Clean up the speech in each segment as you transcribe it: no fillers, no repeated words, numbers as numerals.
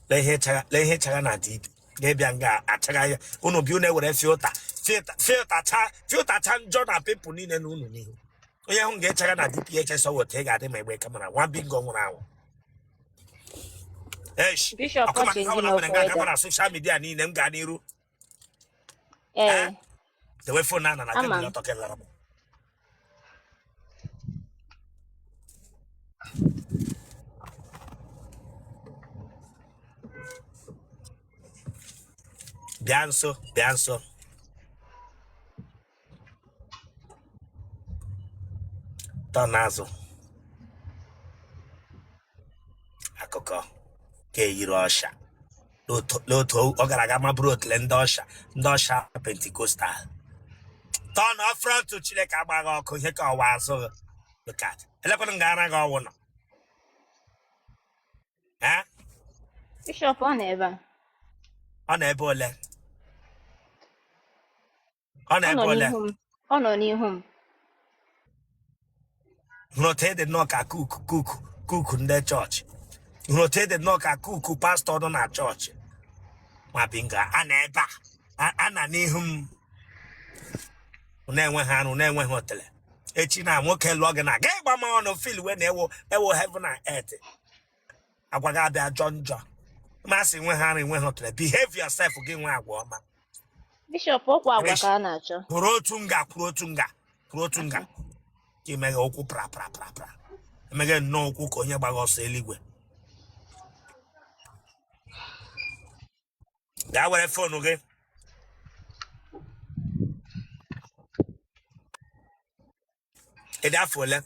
lehe chaga na deep. Gebianga achaga unu bi une were filter cha njọ na people niile na unu n'ihu. Onye hụ ga-echaga na DPHS ọwụ ga adị ma egbe kamera nwa bingo nwụrụ anwụ. Eish. Bishop Akụma change ha no wala mere further. na social media niile m ga n'iru. Eh. The way phone na tell me Ama. not talking lot. Bianso. Tonazo. Akoko. Ke Hirosha. Loto Ogaragama brought Lendosha. Ndosha Pentecostal. Turn off front to Chile Cabago, Koheka Wazo. Look at. Elephant go one. Eh? Bishop on ever. On Ebola. On On Ebola. home. On home. Rotated knock a cook in their church. Rotated knock a cook pastor on our church. Mapinga, Aneba, Ananihum. Never hand, never hotel. Echina, Moke Logan, I gave my man of feel when they will heaven and earth. Aguagabia John. Massing when Harry went hotel. Behave yourself again, one woman. Bishop okwa agwa na acho. Protunga. Ki mega okwu pra. Mega no okwu ka onye gbaga ọsọ eluigwe. Gaa were phone gị. Ịdị afọ ole?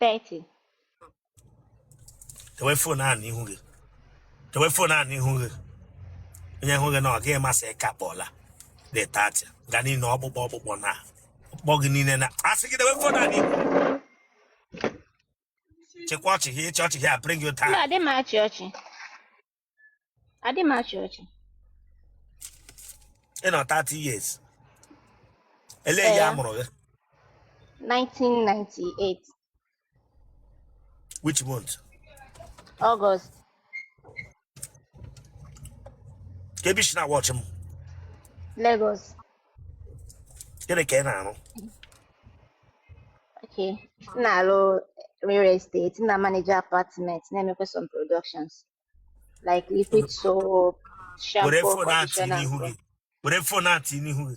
30. Dewe phone a n'ihu gị. Onye hụ gị na ọ gaghị masị ka kpọla. Dị 30. Ga niile ọkpụkpọ na. Ọkpụkpọ gị niile na. Asị gị dewe phone a n'ihu. Chekwa ọchị gị, ịchị ọchị gị, bring you time. Adi ma chọọchị. Ị nọ 30 years. Ele ya amụrụ gị. 1998. Which month? August. Kebish na watch him. Lagos. Gịnị ka ị na-arụ? Okay. Na-arụ real estate, na manage apartment, na-emekwa some productions. Like liquid soap, shampoo, conditioner. Were phone atị n'ihu gị.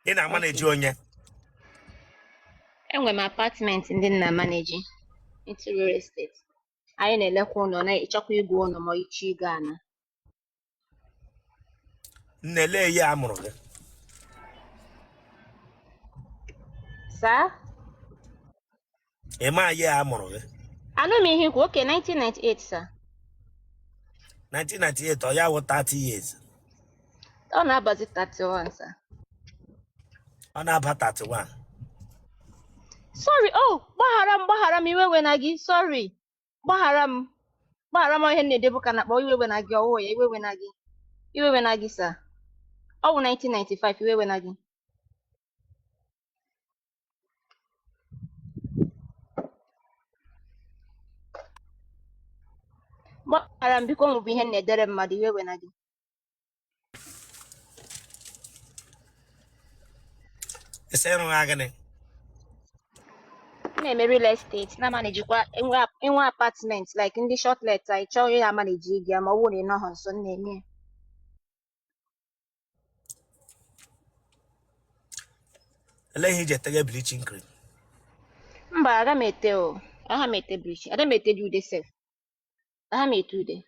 Ị na-manage onye? Enwere m apartment ndị nna manage into real estate. Anyị na-elekwa ụlọ na-ịchọkwa igwe ụlọ ma ịchọ ịga ana. Nnele ya amụrụ gị. Sir? Ema ya amụrụ gị. Anụ m ihe ikwu, okay, 1998, sir. 1998 ọ ya wụ 30 years. Ọ na-abazi 31, sir. Ọ na-aba 31. Sorry, gbaghara m iwe we na gị, sorry. Gbaghara m ihe na-edebu ka na-akpọ iwe we na gị ọwụ ya, iwe we na gị, sir. Ọ wụ 1995, iwe we na gị. Gbaghara m biko, nwụ bụ ihe na-edere mmadụ, iwe we na gị. Ese ịrụgha gịnị? Na-eme real estate, na-manajikwa enwe apartment like ndị short letter, ị chọọ onye ya manaji gị ma ọ bụrụ na ị nọghọ nso na-eme. Ele ihe iji etege bleaching cream? Mba, aga m ete bleaching. Aga m ete dị ude sef. Aga m ete ude.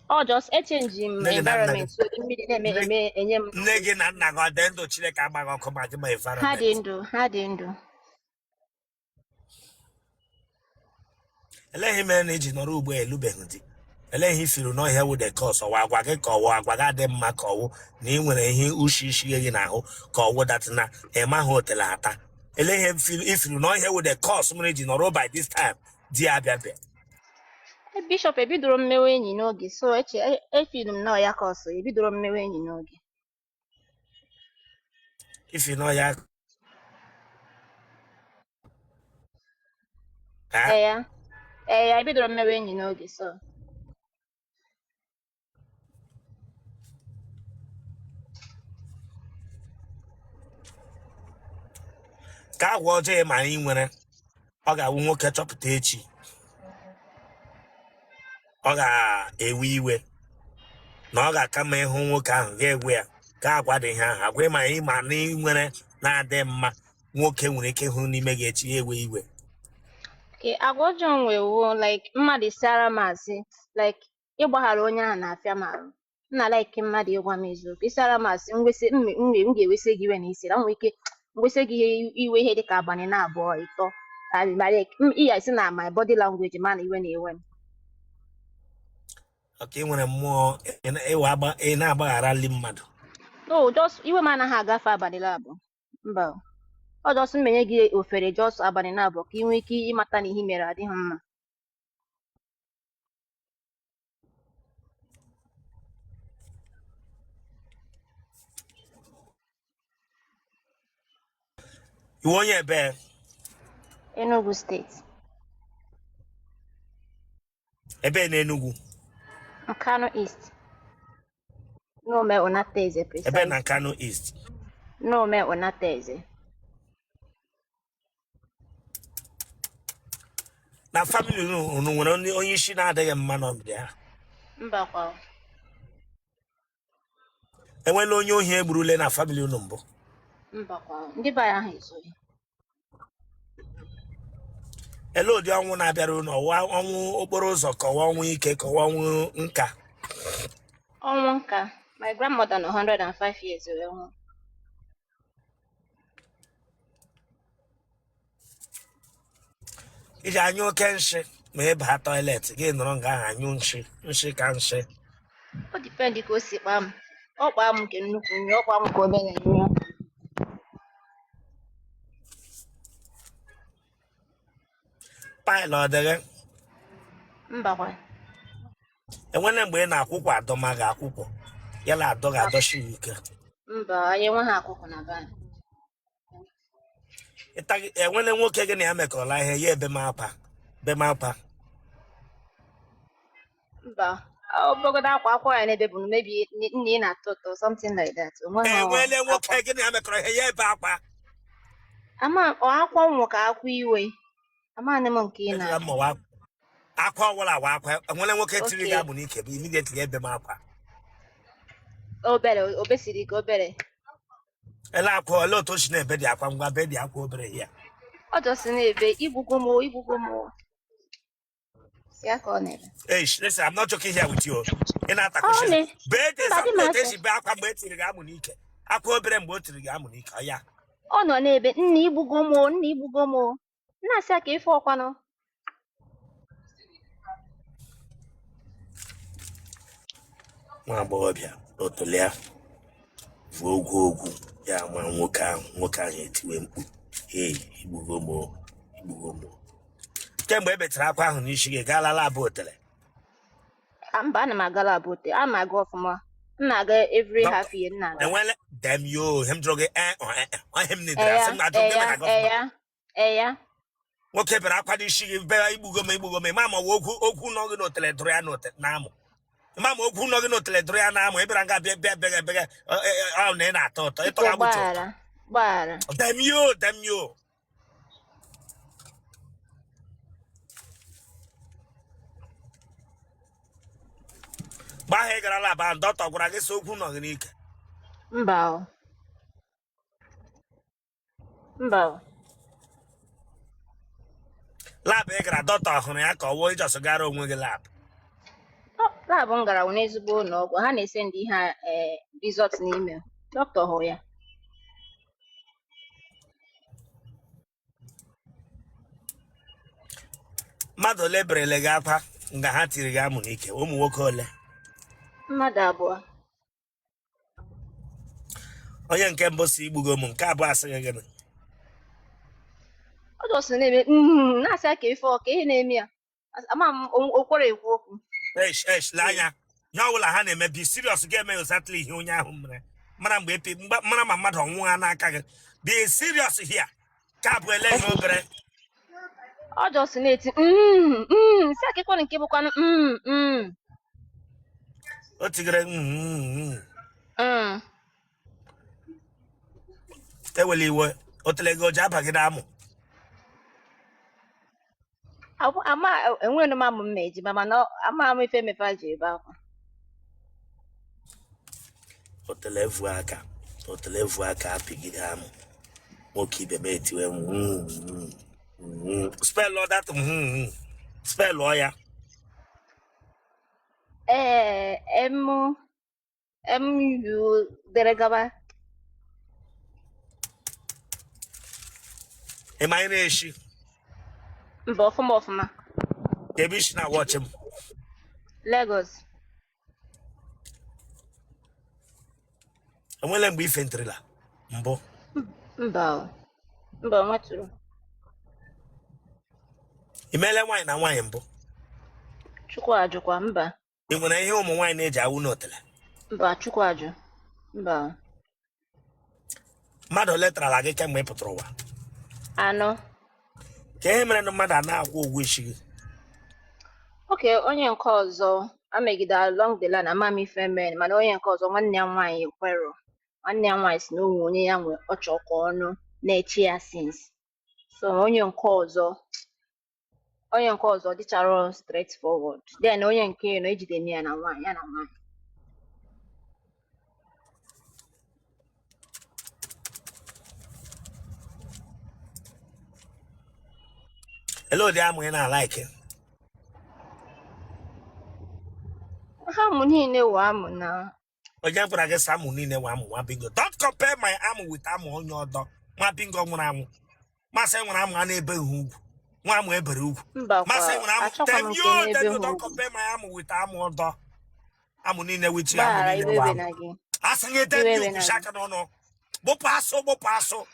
Ọ just echange m environment so the mmiri na-eme enye m. Nne gị na nna gị ọ dị ndụ Chineke agbaghị ọkụ ma gị ma environment? Ha dị ndụ. Ele ihe mere na iji nọrọ ugbo elubeghị di? Ele ihe ifuru n'ọhịa wụ the cause ọwa agwa gị ka ọwụ agwa gị adị mma ka ọwụ na ị nwere ihe ushi gị n'ahụ ka ọwụ datịna ịmaghị otele ata? Ele ihe ifuru n'ọhịa wụ the cause mere iji nọrọ by this time di abịa. Bishop ebidoro mmewe enyi n'oge, so efilu m na ya ka ọsọ ebidoro mmewe enyi n'oge. Ifi n'ọhịa ya ebidoro mmewe enyi n'oge, so ka agwa ọjọọ ma anyị nwere ọ ga-awụ nwoke chọpụta echi ọ ga-ewe iwe na ọ ga-aka ma ịhụ nwoke ahụ ga-egwe ya ka agwa dị ha ahụ agwa ma anyị ma na ị nwere na-adị mma nwoke nwere ike ịhụ n'ime gị echi ewe iwe agwa ọjọọ nwewo like mmadụ sara m asị like ịgbaghara onye ahụ na-afịa m arụ nna like mmadụ ịgwa m eziokwu ịsara m asị m ga-ewesị gị iwe na isi na nwere ike ngwesị gị iwe ihe dịka abalị na abụọ ịtọ iya isi na my body language ma na iwe na-ewe m ọka ị nwere mmụọ ị na-agbaghara ndị mmadụ no just iwe m anaghị agafe abalị na abụọ mba ọ just mmenye gị ofere just abalị na abụọ ka ị nwee ike ịmata na ihe mere adịghị mma iwe onye ebe Enugu steeti ebe na Enugu Nkanu East Nome Onateze precise ebe na Nkanu East Nome Onateze na family unu nwere onye isi na-adịghị mma n'ọdị ya mba kwa enwela onye ohi egburule na family unu mbụ mba kwa ndị be ahụ ezoghị ele ụdị ọnwụ na-abịara unu ọnwụ okporo ụzọ kọwa ọnwụ ike kọwa ọnwụ nka ọnwụ nka my grandmother no 105 years old iji anyụ oke nshi ma ị baa toilet gị nọrọ nga ahụ anyụ nshi ka nshi ọ dipendị ka o si kpaa m ọ kpaa m nke nnukwu nye ọ kpaa m ka obere nye paịlụ ọ dịghị mbakwa enwere mgbe ị na-akwụkwọ adọma gị akwụkwọ ya na adọ ga-adọshi ike mba anyị enweghị akwụkwọ na be anyị enwere nwoke gị na ya mekọrọla ihe ya bemapa mba obogodo akwa ya na-ebe bụ mebi nna ị na-atọ ụtọ something like that enwere nwoke gị na ya mekọrọ ihe ya ebe akwa akwa nwụ ka akwa iwe amaghị m nke ị na akwa ọwụla wa akwa enwere nwoke tiri gị agbụ n'ike bụ immediately ebe m akwa obere obesiri ka obere ele akwa ole otu o si na-ebe dị akwa ngwa be dị akwa obere ya ọ jọsi na-ebe igwugo m ya ka ọ na-ebe listen, I'm not joking here with you. Ị na-atakwuchi bee dị something esi be akwa mgbe e tiri gị amụ n'ike akwa obere mgbe o tiri gị amụ n'ike ọ ya ọ nọ n'ebe nna igbugo m nna asị ka ife ọkwanụ Nwa Agboghobia Otele bụ ogwu ogwu ya ma nwoke ahụ etiwe mkpu igbugo m kemgbe e betara akwa ahụ n'isi gị gaala labụ Otele mba ana m aga labụ Otele a na-aga ọfụma m na-aga every half year na-aga enwele dem yo hem jụrụ gị hem nedere asị m ajụ gị maka gọọmenti nwoke bere akwa n'isi gị bịa igbugo m ma ma okwu nọ gị n'Otele dụrụ ya n'amụ ma ma okwu nọ gị n'Otele dụrụ ya n'amụ ị bịara nga bịa bega ọ na ị na-atọ ụtọ ịtọ ga gbụtụ gbara dem yo gbahụ ị gara laba dọkịta gwara gị sị okwu nọ gị n'ike mba labụ ị gara dọkịta hụrụ ya ka ọ wụọ ịjọsụ gara onwe gị labụ m gara n'ezigbo ụlọ ọgwụ ha na-ese ndị ha rizọt n'ime dọkịta hụrụ ya mmadụ ole berele gị akwa nga ha tiri gị amụ n'ike ụmụ nwoke ole mmadụ abụọ onye nke mbụ si igbugo m nke abụọ asị gị gịnị ọ jọsị na-eme na-asị ka ife ọka ihe na-eme ya ama m okwere ekwu okwu lee anya nye ọbụla ha na-eme bi siriọs ga-eme osatịla ihe onye ahụ mere mara mgbe mara ma mmadụ ọnwụ ha n'aka gị bi siriọs hia ka abụ ele ihe obere ọ jọsị na-eti si akịkọ nke bụkwanụ o tigere ewela iwe Otele go jaba gidamu. Ama enwe no mamu meji mama no ama am ife mefa je ba ko. Otele vu aka apigidamu. Moki bebe tiwe. Spell all that. Spell all ya. MU deregaba. Am I in issue? Mba ofuma. Kebish na watch him. Lagos. And when we fentrilla. Mbo. Mba nwaturu. Imele wine na wine mbo. Chukwu ajukwa mba. When I hear ụmụ nwaanyị na-eji awụ n'otele. Mba chukwu aju. Mba. Mmadụ letrala gị kemgbe ị pụtara ụwa. Anọ. Ka ihe mere na mmadụ na-akwụ ụgwọ isi gị. Okay, onye nke ọzọ amegide along the line ama m ife men mana onye nke ọzọ nwanne ya nwaanyị ekwero. Nwanne ya nwaanyị si na onwe onye ya nwe ọchọkọ ọnụ na-echi ya since. So onye nke ọzọ dịchara straight forward. Then onye nke no ejide m ya na nwaanyị. Hello, the amụ ị na-like. Ha mụ niile wụ amụ na. Onye gwara gị sa amụ niile nwa amụ nwa bingo. Don't compare my amụ with amụ onye ọdọ. Nwa bingo nwụrụ amụ. Masị nwụrụ amụ a na-ebe ugwu. Nwa amụ ebere ugwu. Masị nwụrụ amụ. Then you don't compare my amụ with amụ ọdọ. Amụ niile with you amụ niile nwa amụ. Asịghị ede ndị ugwu shaka n'ọnụ. Gbopụ asụ.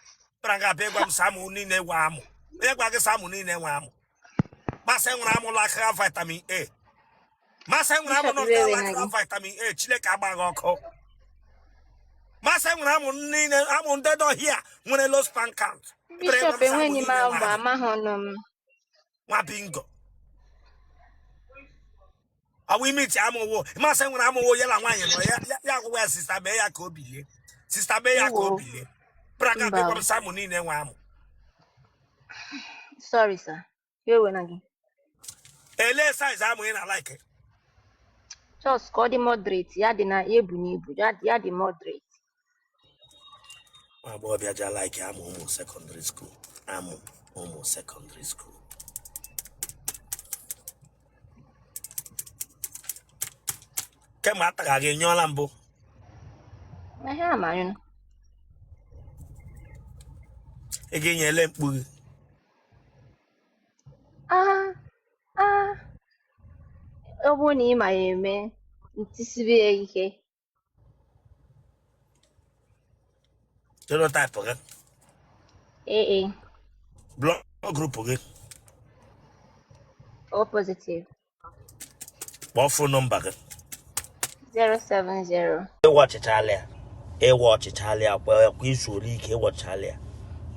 Bara ga abịa gwa m sa amụ niile nwa amụ. Onye gwa gị sa amụ niile nwa amụ. Masị nwụrụ amụ lakịra vitamin A. Masị nwụrụ amụ nọ lakịra vitamin A. Chineke agbaghị ọkụ. Masị nwụrụ amụ niile amụ ndị dọhịa nwere low sperm count. Bishop enweghị m agba amaghị ọnụ m. Nwa bingo. Awu ime iti amụ wo. Masị nwụrụ amụ wo yala nwaanyị nọ ya agwụgwa ya sista bee ya ka o bilie. Sista bee ya ka o bilie. Braga bee gwam samụ niile nwa amụ. Sorry sir. Ewe na gị. Ele size amụ ị na-like. Just ka ọ dị moderate ya dị na ebu n'ibu ya dị moderate. Nwa Agboghobia ja like amụ ụmụ secondary school. Amụ ụmụ secondary school. Kemgbe ataga gị nyụọla mbụ. Ihe amanyụ. Ị ga-enyele mkpu gị. Ọ bụrụ na ị ma ya eme ntisibe ya ihe. Genotype gị. AA. Blood group gị. O positive. Kpọọ phone number gị. 070. Ịwọchịchalịa kwa izu ole ike ịwọchịchalịa.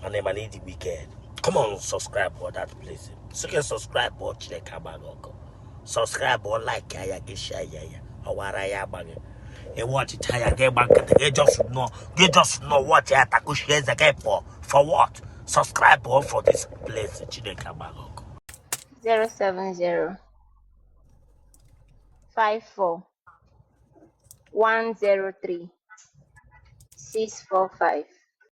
Mana ịdị wicked. Come on, subscribe for that place. So you can subscribe for Chineke agbaghị ọkụ. Subscribe or like ya get share ya. Ọwara ya agbaghị. Ịwọchịcha ya ga ịgba nkịtị. Get just know what ya taku share the for what? Subscribe for this place Chineke agbaghị ọkụ. 070 54 103 645